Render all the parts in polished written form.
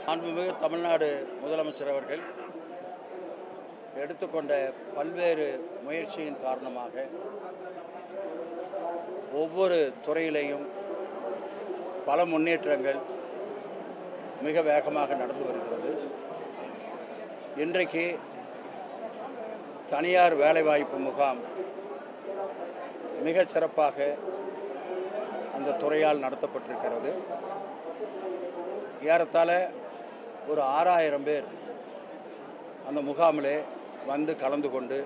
மாண்புமிகு தமிழ்நாடு முதலமைச்சர் அவர்கள் எடுத்துக்கொண்ட பல்வேறு முயற்சியின் காரணமாக ஒவ்வொரு துறையிலையும் பல முன்னேற்றங்கள் மிக வேகமாக நடந்து வருகிறது. இன்றைக்கு தனியார் வேலைவாய்ப்பு முகாம் மிகச் சிறப்பாக அந்த துறையால் நடத்தப்பட்டிருக்கிறது. ஏறத்தாழ ஒரு 6000 பேர் அந்த முகாமிலே வந்து கலந்து கொண்டு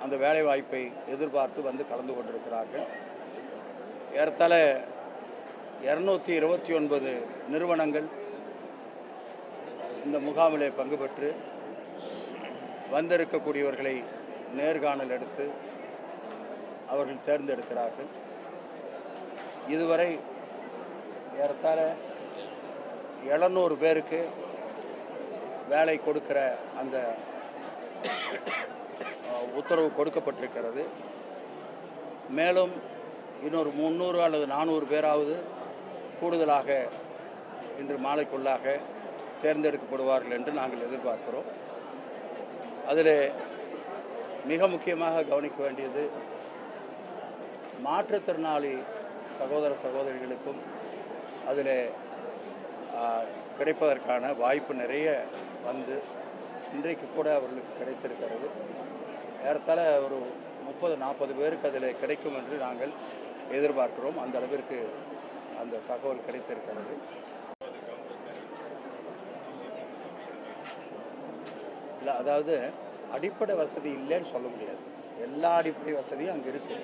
அந்த வேலைவாய்ப்பை எதிர்பார்த்து வந்து கலந்து கொண்டிருக்கிறார்கள். ஏறத்தாழ 229 நிறுவனங்கள் இந்த முகாமிலே பங்கு பெற்று வந்திருக்கக்கூடியவர்களை நேர்காணல் எடுத்து அவர்கள் தேர்ந்தெடுக்கிறார்கள். இதுவரை ஏறத்தாழ 700 பேருக்கு வேலை கொடுக்கிற அந்த உத்தரவு கொடுக்கப்பட்டிருக்கிறது. மேலும் இன்னொரு 300 அல்லது 400 பேராவது கூடுதலாக இன்று மாலைக்குள்ளாக தேர்ந்தெடுக்கப்படுவார்கள் என்று நாங்கள் எதிர்பார்க்கிறோம். அதில் மிக முக்கியமாக கவனிக்க வேண்டியது மாற்றுத்திறனாளி சகோதர சகோதரிகளுக்கும் அதில் கிடைப்பதற்கான வாய்ப்பு நிறைய வந்து இன்றைக்கு கூட அவர்களுக்கு கிடைத்திருக்கிறது. ஏறத்தாழ ஒரு 30-40 பேருக்கு அதில் கிடைக்கும் என்று நாங்கள் எதிர்பார்க்கிறோம். அந்த அளவிற்கு அந்த தகவல் கிடைத்திருக்கிறது. இல்லை, அதாவது அடிப்படை வசதி இல்லைன்னு சொல்ல முடியாது. எல்லா அடிப்படை வசதியும் அங்கே இருக்குது.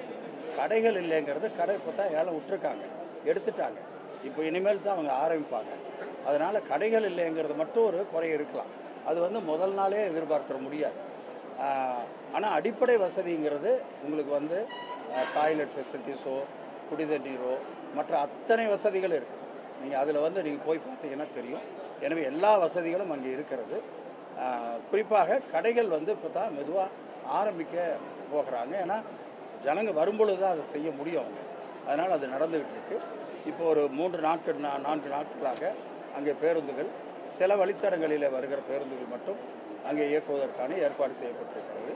கடைகள் இல்லைங்கிறது கடை இப்போ தான் ஏலம் விட்டுருக்காங்க, எடுத்துட்டாங்க. இப்போ இனிமேல் தான் அவங்க ஆரம்பிப்பாங்க. அதனால் கடைகள் இல்லைங்கிறது மட்டும் ஒரு குறை இருக்கலாம். அது வந்து முதல் நாளே எதிர்பார்க்க முடியாது. ஆனால் அடிப்படை வசதிங்கிறது உங்களுக்கு வந்து டாய்லெட் ஃபெசிலிட்டிஸோ குடிதண்ணீரோ மற்ற அத்தனை வசதிகள் இருக்குது. நீங்கள் அதில் வந்து நீங்கள் போய் பார்த்தீங்கன்னா தெரியும். எனவே எல்லா வசதிகளும் அங்கே இருக்கிறது. குறிப்பாக கடைகள் வந்து இப்போ தான் மெதுவாக ஆரம்பிக்க போகிறாங்க. ஏன்னா ஜனங்க வரும்பொழுது தான் அதை செய்ய முடியும் அவங்க. அதனால் அது நடந்துக்கிட்டு இருக்கு. இப்போ ஒரு 4 நாட்களாக அங்கே பேருந்துகள் சில வழித்தடங்களில் வருகிற பேருந்துகள் மட்டும் அங்கே இயக்குவதற்கான ஏற்பாடு செய்யப்பட்டிருக்கிறது.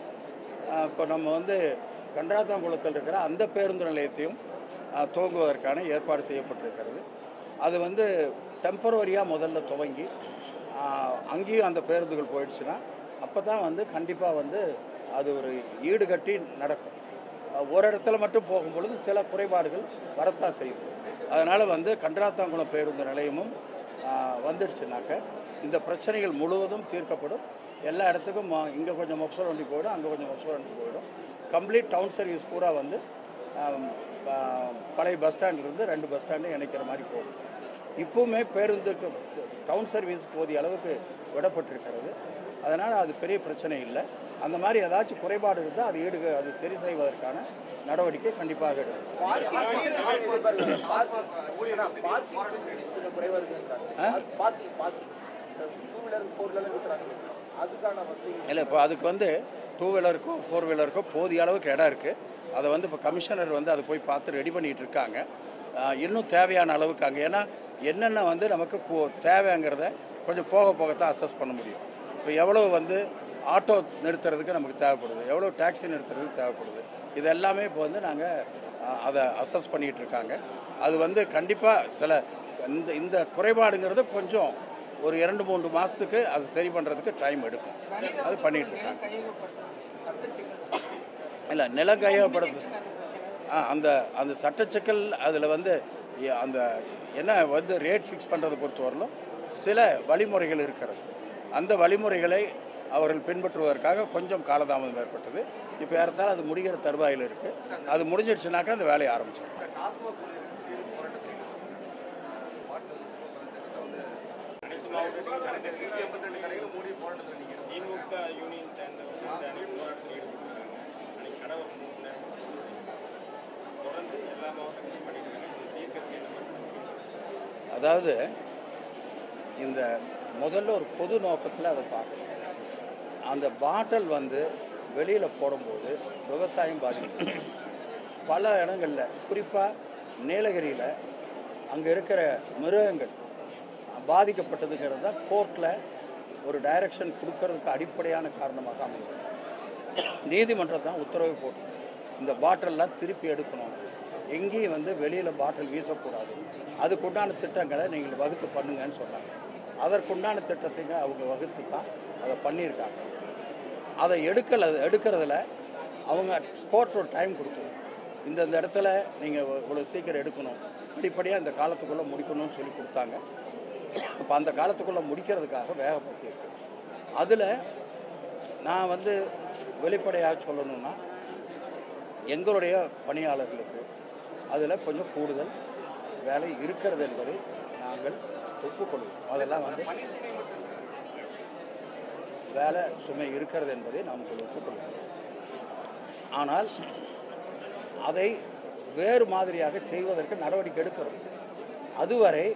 இப்போ நம்ம வந்து கன்றாத்தாங்குளத்தில் இருக்கிற அந்த பேருந்து நிலையத்தையும் துவங்குவதற்கான ஏற்பாடு செய்யப்பட்டிருக்கிறது. அது வந்து டெம்பரவரியாக முதல்ல துவங்கி அங்கேயும் அந்த பேருந்துகள் போயிடுச்சுன்னா அப்போ தான் வந்து கண்டிப்பாக வந்து அது ஒரு ஈடுகட்டி நடக்கும். ஒரு இடத்துல மட்டும் போகும்பொழுது சில குறைபாடுகள் வரத்தான் செய்யும். அதனால் வந்து கன்றாத்தாங்குளம் பேருந்து நிலையமும் வந்துடுச்சுனாக்க இந்த பிரச்சனைகள் முழுவதும் தீர்க்கப்படும். எல்லா இடத்துக்கும் இங்கே கொஞ்சம் மொஃப்சல் வண்டி போயிடும், அங்கே கொஞ்சம் மொஃப்சல் வண்டி போயிடும். கம்ப்ளீட் டவுன் சர்வீஸ் பூரா வந்து பழைய பஸ் ஸ்டாண்ட்லேருந்து 2 பஸ் ஸ்டாண்டும் இணைக்கிற மாதிரி போகும். இப்போவுமே பேருந்துக்கு டவுன் சர்வீஸ் போதிய அளவுக்கு விடப்பட்டிருக்கிறது. அதனால் அது பெரிய பிரச்சனை இல்லை. அந்த மாதிரி ஏதாச்சும் குறைபாடு இருந்தால் அது சரி செய்வதற்கான நடவடிக்கை கண்டிப்பாக எடுக்கும். இல்லை, இப்போ அதுக்கு வந்து 2 வீலருக்கோ 4 வீலருக்கோ போதிய அளவுக்கு இடம் இருக்குது. அதை வந்து இப்போ கமிஷனர் வந்து அதை போய் பார்த்து ரெடி பண்ணிகிட்டு இருக்காங்க. இன்னும் தேவையான அளவுக்கு அங்கே ஏன்னா என்னென்ன வந்து நமக்கு தேவைங்கிறத கொஞ்சம் போக போகத்தான் அசஸ் பண்ண முடியும். இப்போ எவ்வளோ வந்து ஆட்டோ நிறுத்துறதுக்கு நமக்கு தேவைப்படுது, எவ்வளோ டாக்ஸி நிறுத்துறதுக்கு தேவைப்படுது, இது எல்லாமே இப்போ வந்து நாங்கள் அதை அசஸ் பண்ணிகிட்டு இருக்காங்க. அது வந்து கண்டிப்பாக சில இந்த குறைபாடுங்கிறது கொஞ்சம் ஒரு 2-3 மாதத்துக்கு அது சரி பண்ணுறதுக்கு டைம் எடுக்கும். அது பண்ணிகிட்டு இருக்காங்க. இல்லை, நிலம் கையகப்படுத்து அந்த அந்த சட்டச்சிக்கல் அதில் வந்து அந்த என்ன வந்து ரேட் ஃபிக்ஸ் பண்ணுறதை பொறுத்த வரலும் சில வழிமுறைகள் இருக்கிறது. அந்த வழிமுறைகளை அவர்கள் பின்பற்றுவதற்காக கொஞ்சம் காலதாமதம் ஏற்பட்டது. இப்போ ஏறத்தாலும் அது முடிகிற தருவாயில் இருக்குது. அது முடிஞ்சிடுச்சுனாக்கா அந்த வேலையை ஆரம்பிச்சிடும். அதாவது இந்த முதல்ல ஒரு பொது நோக்கத்தில் அதை பார்க்கணும். அந்த பாட்டில் வந்து வெளியில் போடும்போது விவசாயம் பாதிக்கும். பல இடங்களில் குறிப்பாக நீலகிரியில் அங்கே இருக்கிற மிருகங்கள் பாதிக்கப்பட்டதுங்கிறது தான் கோர்ட்டில் ஒரு டைரக்ஷன் கொடுக்கறதுக்கு அடிப்படையான காரணமாக அமையும். நீதிமன்றம் தான் உத்தரவு போட்டு இந்த பாட்டிலெலாம் திருப்பி எடுக்கணும், எங்கேயும் வந்து வெளியில் பாட்டில் வீசக்கூடாது, அதுக்குண்டான திட்டங்களை நீங்கள் வகுத்து பண்ணுங்கன்னு சொன்னாங்க. அதற்குண்டான திட்டத்தைங்க அவங்க வகுத்து தான் அதை பண்ணியிருக்காங்க. அதை எடுக்கிறதுல அவங்க கோர்ட் ஒரு டைம் கொடுக்கணும், இந்த இடத்துல நீங்கள் இவ்வளோ சீக்கிரம் எடுக்கணும், படிப்படியாக இந்த காலத்துக்குள்ளே முடிக்கணும்னு சொல்லி கொடுத்தாங்க. இப்போ அந்த காலத்துக்குள்ளே முடிக்கிறதுக்காக வேகப்படுத்தியிருக்கு. அதில் நான் வந்து வெளிப்படையாக சொல்லணும்னா எங்களுடைய பணியாளர்களுக்கு அதில் கொஞ்சம் கூடுதல் வேலை இருக்கிறது என்பதை நாங்கள் ஒப்புக்கொள்வோம். அதெல்லாம் வந்து வேலை சுமை இருக்கிறது என்பதை நாம் ஒப்புக்கொள்வோம். ஆனால் அதை வேறு மாதிரியாக செய்வதற்கு நடவடிக்கை எடுக்கிறோம். அதுவரை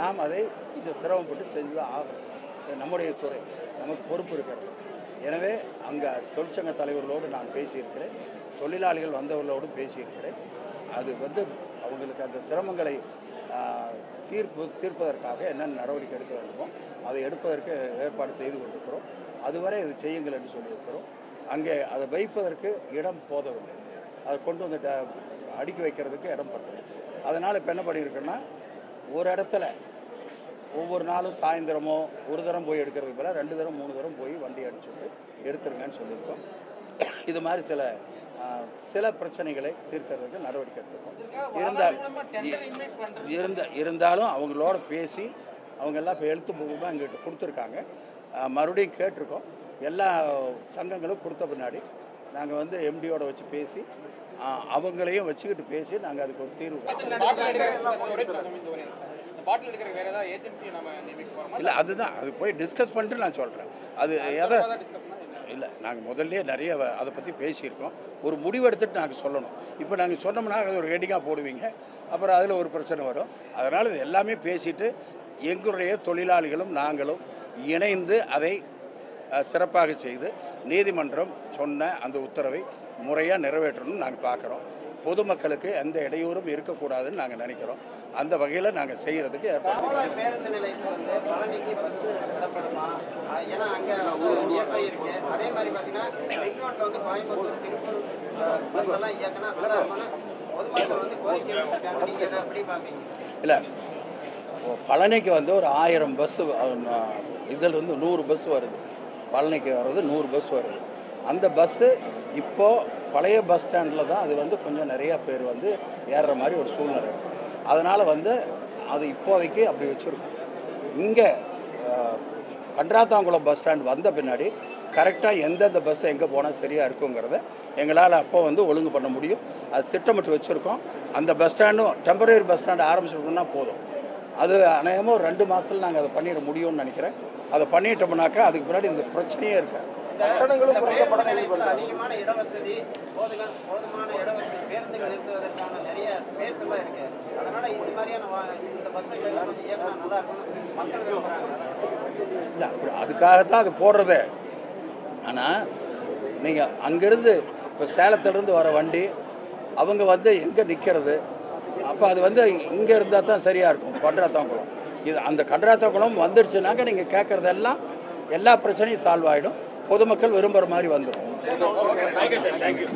நாம் அதை கொஞ்சம் சிரமப்பட்டு செஞ்சு தான் ஆகணும். நம்முடைய துறை, நமக்கு பொறுப்பு இருக்கிறது. எனவே அங்கே தொழிற்சங்க தலைவர்களோடு நான் பேசியிருக்கிறேன், தொழிலாளிகள் வந்தவர்களோடும் பேசியிருக்கிறேன். அது வந்து அவங்களுக்கு அந்த சிரமங்களை தீர்ப்பதற்காக என்னென்ன நடவடிக்கை எடுக்க வேண்டுமோ அதை எடுப்பதற்கு ஏற்பாடு செய்து கொண்டிருக்கிறோம். அதுவரை இது செய்யுங்கள் என்று சொல்லியிருக்கிறோம். அங்கே அதை வைப்பதற்கு இடம் போதவில்லை, அதை கொண்டு வந்து அடுக்கி வைக்கிறதுக்கு இடம் பத்தலை. அதனால் இப்போ என்ன பண்ணியிருக்குன்னா, ஒரு இடத்துல ஒவ்வொரு நாளும் சாயந்தரமோ ஒரு தரம் போய் எடுக்கிறதுக்கு பதிலாக 2 தரம் 3 தரம் போய் வண்டி அடிச்சுட்டு எடுத்துருங்கன்னு சொல்லியிருக்கோம். இது மாதிரி சில பிரச்சனைகளை தீர்க்கிறதுக்கு நடவடிக்கை எடுத்துருக்கோம். இருந்தாலும் அவங்களோட பேசி அவங்க எல்லாம் இப்போ எழுத்துப்பூர்வமாக எங்கள்கிட்ட கொடுத்துருக்காங்க. மறுபடியும் கேட்டிருக்கோம். எல்லா சங்கங்களும் கொடுத்த பின்னாடி நாங்கள் வந்து எம்டியோட வச்சு பேசி அவங்களையும் வச்சுக்கிட்டு பேசி நாங்கள் அதுக்கு ஒரு தீர்வு. இல்லை, அதுதான் அது போய் டிஸ்கஸ் பண்ணிட்டு நான் சொல்கிறேன். அது எதை இல்லை, நாங்கள் முதல்ல நிறைய அதை பற்றி பேசியிருக்கோம். ஒரு முடிவு எடுத்துகிட்டு நாங்கள் சொல்லணும். இப்போ நாங்கள் சொன்னோம்னா அது ஒரு ஹெட்டிங்காக போடுவீங்க, அப்புறம் அதில் ஒரு பிரச்சனை வரும். அதனால் இது எல்லாமே பேசிட்டு எங்களுடைய தொழிலாளிகளும் நாங்களும் இணைந்து அதை சிறப்பாக செய்து நீதிமன்றம் சொன்ன அந்த உத்தரவை முறையாக நிறைவேற்றணும்னு நாங்கள் பார்க்குறோம். பொதுமக்களுக்கு எந்த இடையூறும் இருக்கக்கூடாதுன்னு நாங்கள் நினைக்கிறோம். அந்த வகையில் நாங்கள் செய்கிறதுக்கு பேருந்து நிலையத்தில் வந்து பழனிக்கு பஸ் விடப்படுமா? ஏன்னா அங்கே நியர்பை இருக்குது. அதே மாதிரி பார்த்தீங்கன்னா பெங்களூரில் வந்து கோயம்புத்தூர் திருப்பூர் பஸ் எல்லாம் இயக்கினா நல்லா இருக்கும்னு பொதுமக்கள் வந்து கோரிக்கை விட்டுருக்காங்க. நீங்கள் எதை எப்படி பார்க்குறீங்க? இல்லை, பழனிக்கு வந்து ஒரு 1000 பஸ்ஸு, இதிலிருந்து 100 பஸ் வருது. பழனிக்கு வர்றது 100 பஸ் வருது. அந்த பஸ்ஸு இப்போது பழைய பஸ் ஸ்டாண்டில் தான் அது வந்து கொஞ்சம் நிறையா பேர் வந்து ஏறுற மாதிரி ஒரு சூழ்நிலை. அதனால் வந்து அது இப்போதைக்கு அப்படி வச்சுருக்கோம். இங்கே கன்றாத்தாங்குளம் பஸ் ஸ்டாண்ட் வந்த பின்னாடி கரெக்டாக எந்தெந்த பஸ்ஸை எங்கே போனால் சரியாக இருக்குங்கிறத எங்களால் அப்போ வந்து ஒழுங்கு பண்ண முடியும். அது திட்டமிட்டு வச்சுருக்கோம். அந்த பஸ் ஸ்டாண்டும் டெம்பரரி பஸ் ஸ்டாண்டு ஆரம்பிச்சிருக்கோம்னா போதும். அது அநேகமாக ஒரு 2 மாதத்தில் நாங்கள் அதை பண்ணிட முடியும்னு நினைக்கிறேன். அதை பண்ணிட்டோம்னாக்கா அதுக்கு பின்னாடி இந்த பிரச்சனையே இருக்காது. அதிகமான இடவசதி, போதுமான இடவசதி, பேருந்துகள் இருக்கிறதற்கான நிறைய ஸ்பேஸ் எல்லாம் இருக்கு. அதனால இந்த மாதிரியான இந்த பஸ்ஸுகள் எல்லாம் கொஞ்சம் இயக்கம் நல்லா இருக்கும் மக்கள் விரும்புகிறாங்க. இல்லை, அப்படி அதுக்காகத்தான் அது போடுறதே. ஆனால் நீங்கள் அங்கேருந்து இப்போ சேலத்திலேருந்து வர வண்டி அவங்க வந்து எங்கே நிற்கிறது? அப்போ அது வந்து இங்கே இருந்தால் தான் சரியாக இருக்கும். கன்றாத்தாங்குளம் இது அந்த கன்றாத்தாங்குளம் வந்துடுச்சுனாக்க நீங்கள் கேட்குறதெல்லாம் எல்லா பிரச்சனையும் சால்வ் ஆகிடும். பொதுமக்கள் விரும்புகிற மாதிரி வந்துடும். தேங்க்யூ.